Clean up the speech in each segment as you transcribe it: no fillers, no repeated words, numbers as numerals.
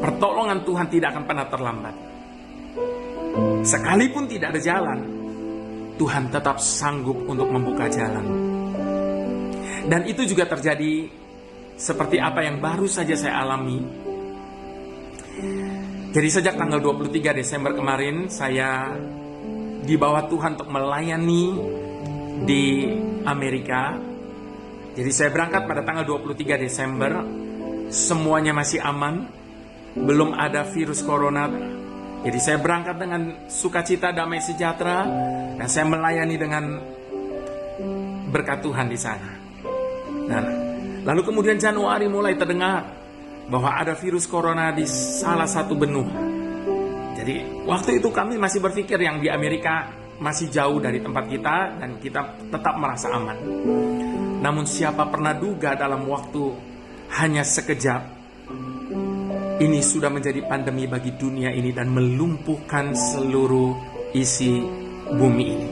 pertolongan Tuhan tidak akan pernah terlambat. Sekalipun tidak ada jalan, Tuhan tetap sanggup untuk membuka jalan. Dan itu juga terjadi seperti apa yang baru saja saya alami. Jadi sejak tanggal 23 Desember kemarin, saya dibawa Tuhan untuk melayani di Amerika. Jadi saya berangkat pada tanggal 23 Desember, semuanya masih aman, belum ada virus corona. Jadi saya berangkat dengan sukacita, damai sejahtera, dan saya melayani dengan berkat Tuhan di sana. Nah, lalu kemudian Januari mulai terdengar bahwa ada virus corona di salah satu benua. Jadi waktu itu kami masih berpikir yang di Amerika masih jauh dari tempat kita dan kita tetap merasa aman. Namun siapa pernah duga dalam waktu hanya sekejap ini sudah menjadi pandemi bagi dunia ini dan melumpuhkan seluruh isi bumi ini.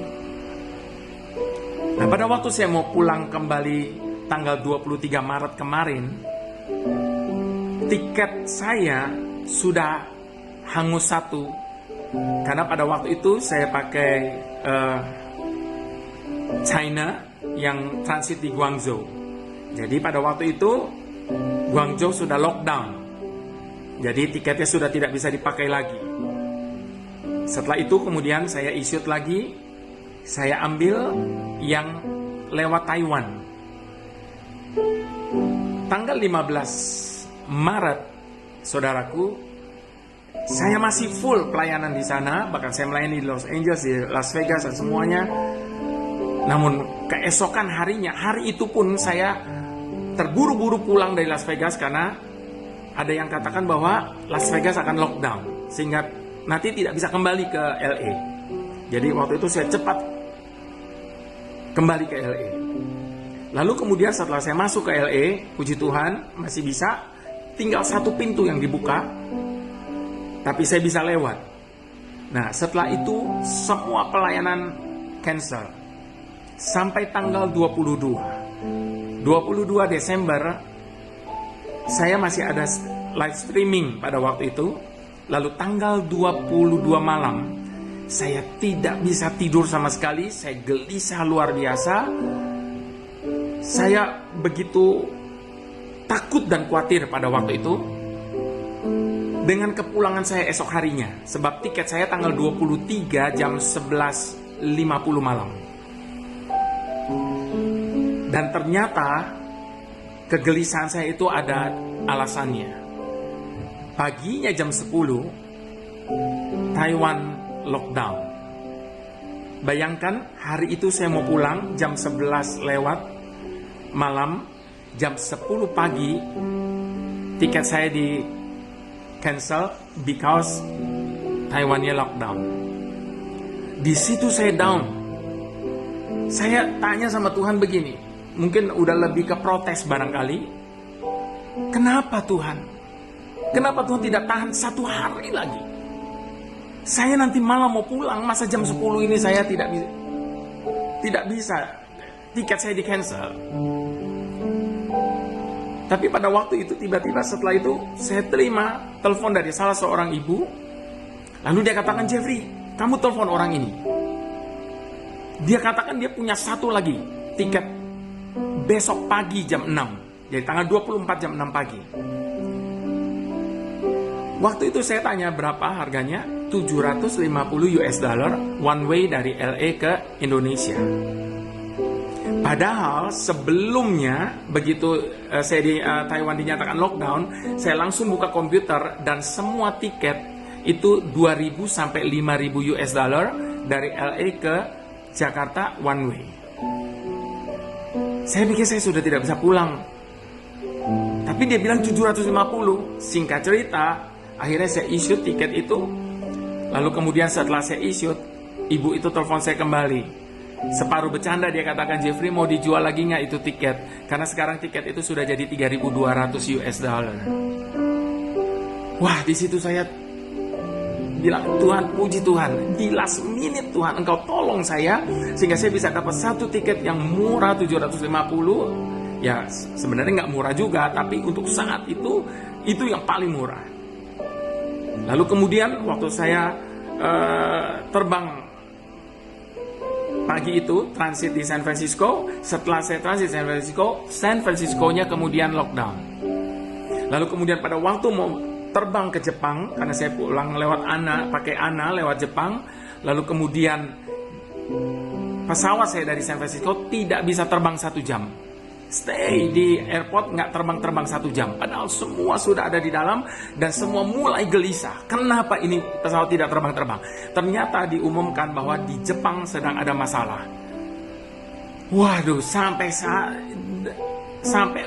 Nah, pada waktu saya mau pulang kembali tanggal 23 Maret kemarin, tiket saya sudah hangus satu. Karena pada waktu itu saya pakai China yang transit di Guangzhou. Jadi pada waktu itu Guangzhou sudah lockdown. Jadi tiketnya sudah tidak bisa dipakai lagi. Setelah itu kemudian saya issued lagi, saya ambil yang lewat Taiwan. Tanggal 15 Maret, saudaraku, saya masih full pelayanan di sana. Bahkan saya melayani di Los Angeles, di Las Vegas dan semuanya. Namun keesokan harinya, hari itu pun saya terburu-buru pulang dari Las Vegas karena ada yang katakan bahwa Las Vegas akan lockdown sehingga nanti tidak bisa kembali ke LA. Jadi waktu itu saya cepat kembali ke LA. Lalu kemudian setelah saya masuk ke LA, puji Tuhan masih bisa, tinggal satu pintu yang dibuka, tapi saya bisa lewat. Nah, setelah itu semua pelayanan cancel sampai tanggal 22 Desember. Saya masih ada live streaming pada waktu itu. Lalu tanggal 22 malam, saya tidak bisa tidur sama sekali. Saya gelisah luar biasa. Saya begitu takut dan khawatir pada waktu itu dengan kepulangan saya esok harinya. Sebab tiket saya tanggal 23 jam 11.50 malam. Dan ternyata kegelisahan saya itu ada alasannya. Paginya jam 10, Taiwan lockdown. Bayangkan hari itu saya mau pulang jam 11 lewat malam, jam 10 pagi tiket saya di cancel because Taiwannya lockdown. Di situ saya down. Saya tanya sama Tuhan begini, mungkin udah lebih ke protes barangkali. Kenapa Tuhan? Kenapa Tuhan tidak tahan satu hari lagi? Saya nanti malam mau pulang, masa jam 10 ini saya tidak bisa. Tiket saya di cancel. Tapi pada waktu itu tiba-tiba setelah itu saya terima telepon dari salah seorang ibu. Lalu dia katakan, Jeffrey, kamu telepon orang ini. Dia katakan dia punya satu lagi tiket besok pagi jam 6. Jadi tanggal 24 jam 6 pagi. Waktu itu saya tanya berapa harganya, 750 US dollar one way dari LA ke Indonesia. Padahal sebelumnya begitu saya di Taiwan dinyatakan lockdown, saya langsung buka komputer dan semua tiket itu 2.000 sampai 5.000 US dollar dari LA ke Jakarta one way. Saya pikir saya sudah tidak bisa pulang. Tapi dia bilang 750. Singkat cerita, akhirnya saya issue tiket itu. Lalu kemudian setelah saya issue, ibu itu telepon saya kembali. Separuh bercanda dia katakan, Jeffrey mau dijual lagi nggak itu tiket? Karena sekarang tiket itu sudah jadi 3.200 US dollar. Wah, di situ saya bilang, Tuhan, puji Tuhan, di last minute Tuhan Engkau tolong saya sehingga saya bisa dapat satu tiket yang murah 750. Ya sebenarnya nggak murah juga, tapi untuk saat itu yang paling murah. Lalu kemudian waktu saya terbang pagi itu, transit di San Francisco. Setelah saya transit San Francisco-nya kemudian lockdown. Lalu kemudian pada waktu mau terbang ke Jepang, karena saya pulang lewat pakai ANA lewat Jepang. Lalu kemudian pesawat saya dari San Francisco tidak bisa terbang 1 jam. Stay di airport, nggak terbang 1 jam. Padahal semua sudah ada di dalam dan semua mulai gelisah. Kenapa ini pesawat tidak terbang-terbang? Ternyata diumumkan bahwa di Jepang sedang ada masalah. Waduh, sampai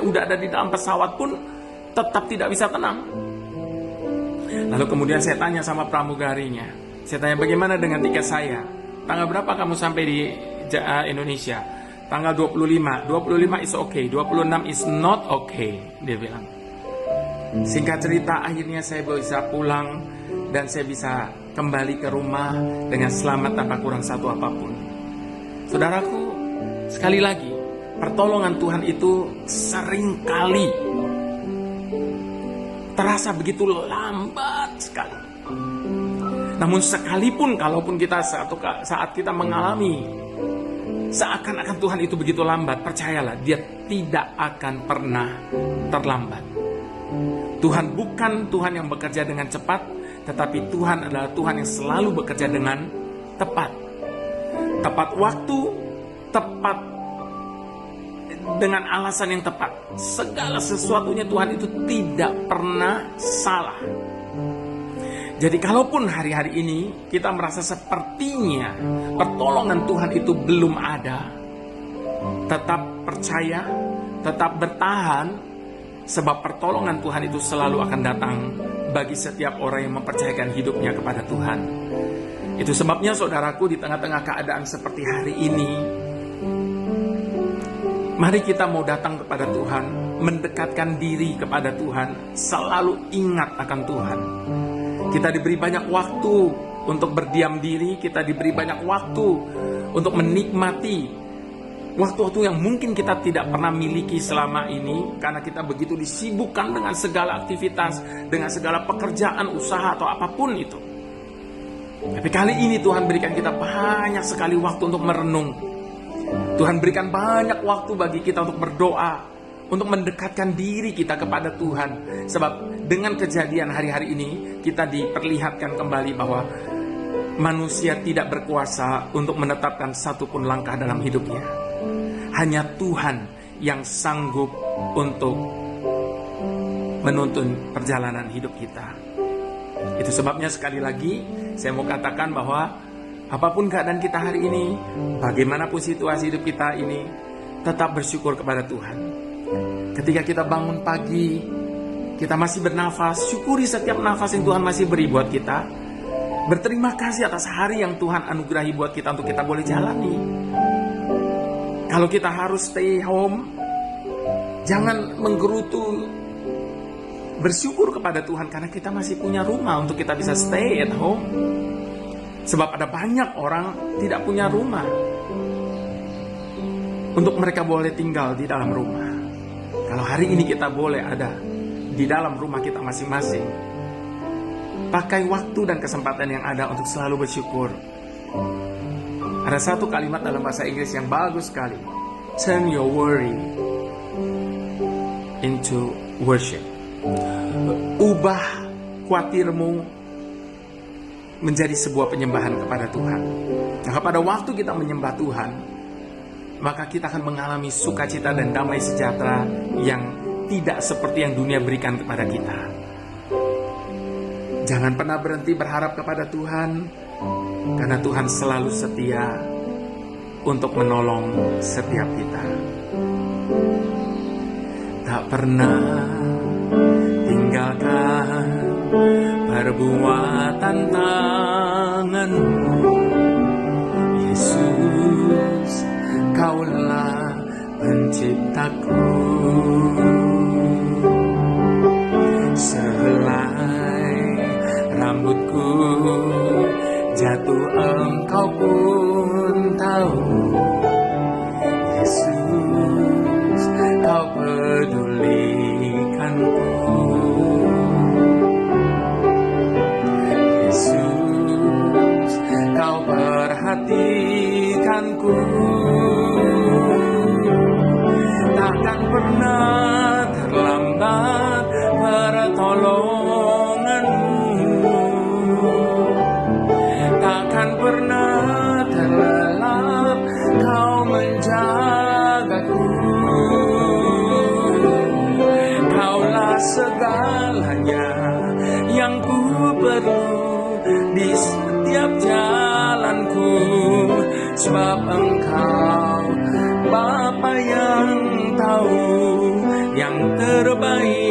udah ada di dalam pesawat pun tetap tidak bisa tenang. Lalu kemudian saya tanya sama pramugarinya. Saya tanya, bagaimana dengan tiket saya? Tanggal berapa kamu sampai di Indonesia? Tanggal 25 is okay, 26 is not okay, dia bilang. Singkat cerita, akhirnya saya bisa pulang dan saya bisa kembali ke rumah dengan selamat tanpa kurang satu apapun. Saudaraku, sekali lagi, pertolongan Tuhan itu seringkali terasa begitu lambat sekali. Namun sekalipun kalaupun kita saat kita mengalami seakan-akan Tuhan itu begitu lambat, percayalah, Dia tidak akan pernah terlambat. Tuhan bukan Tuhan yang bekerja dengan cepat, tetapi Tuhan adalah Tuhan yang selalu bekerja dengan tepat. Tepat waktu, tepat dengan alasan yang tepat. Segala sesuatunya Tuhan itu tidak pernah salah. Jadi kalaupun hari-hari ini kita merasa sepertinya pertolongan Tuhan itu belum ada, tetap percaya, tetap bertahan, sebab pertolongan Tuhan itu selalu akan datang bagi setiap orang yang mempercayakan hidupnya kepada Tuhan. Itu sebabnya saudaraku, di tengah-tengah keadaan seperti hari ini, mari kita mau datang kepada Tuhan, mendekatkan diri kepada Tuhan, selalu ingat akan Tuhan. Kita diberi banyak waktu untuk berdiam diri, kita diberi banyak waktu untuk menikmati waktu-waktu yang mungkin kita tidak pernah miliki selama ini, karena kita begitu disibukkan dengan segala aktivitas, dengan segala pekerjaan, usaha, atau apapun itu. Tapi kali ini Tuhan berikan kita banyak sekali waktu untuk merenung. Tuhan berikan banyak waktu bagi kita untuk berdoa, untuk mendekatkan diri kita kepada Tuhan. Sebab dengan kejadian hari-hari ini, kita diperlihatkan kembali bahwa manusia tidak berkuasa untuk menetapkan satu pun langkah dalam hidupnya. Hanya Tuhan yang sanggup untuk menuntun perjalanan hidup kita. Itu sebabnya sekali lagi saya mau katakan bahwa apapun keadaan kita hari ini, bagaimanapun situasi hidup kita ini, tetap bersyukur kepada Tuhan. Ketika kita bangun pagi, kita masih bernafas, syukuri setiap nafas yang Tuhan masih beri buat kita. Berterima kasih atas hari yang Tuhan anugerahi buat kita untuk kita boleh jalani. Kalau kita harus stay home, jangan menggerutu. Bersyukur kepada Tuhan karena kita masih punya rumah untuk kita bisa stay at home. Sebab ada banyak orang tidak punya rumah untuk mereka boleh tinggal di dalam rumah. Kalau hari ini kita boleh ada di dalam rumah kita masing-masing, pakai waktu dan kesempatan yang ada untuk selalu bersyukur. Ada satu kalimat dalam bahasa Inggris yang bagus sekali. Turn your worry into worship. Ubah khawatirmu menjadi sebuah penyembahan kepada Tuhan. Nah, pada waktu kita menyembah Tuhan, maka kita akan mengalami sukacita dan damai sejahtera yang tidak seperti yang dunia berikan kepada kita. Jangan pernah berhenti berharap kepada Tuhan, karena Tuhan selalu setia untuk menolong setiap kita. Tak pernah tinggalkan perbuatan tanganmu, Yesus, Kaulah penciptaku. Sehelai rambutku jatuh, Engkau pun tahu, Yesus, Kau pedulikanku. segalanya yang ku perlu di setiap jalanku, sebab Engkau Bapa yang tahu yang terbaik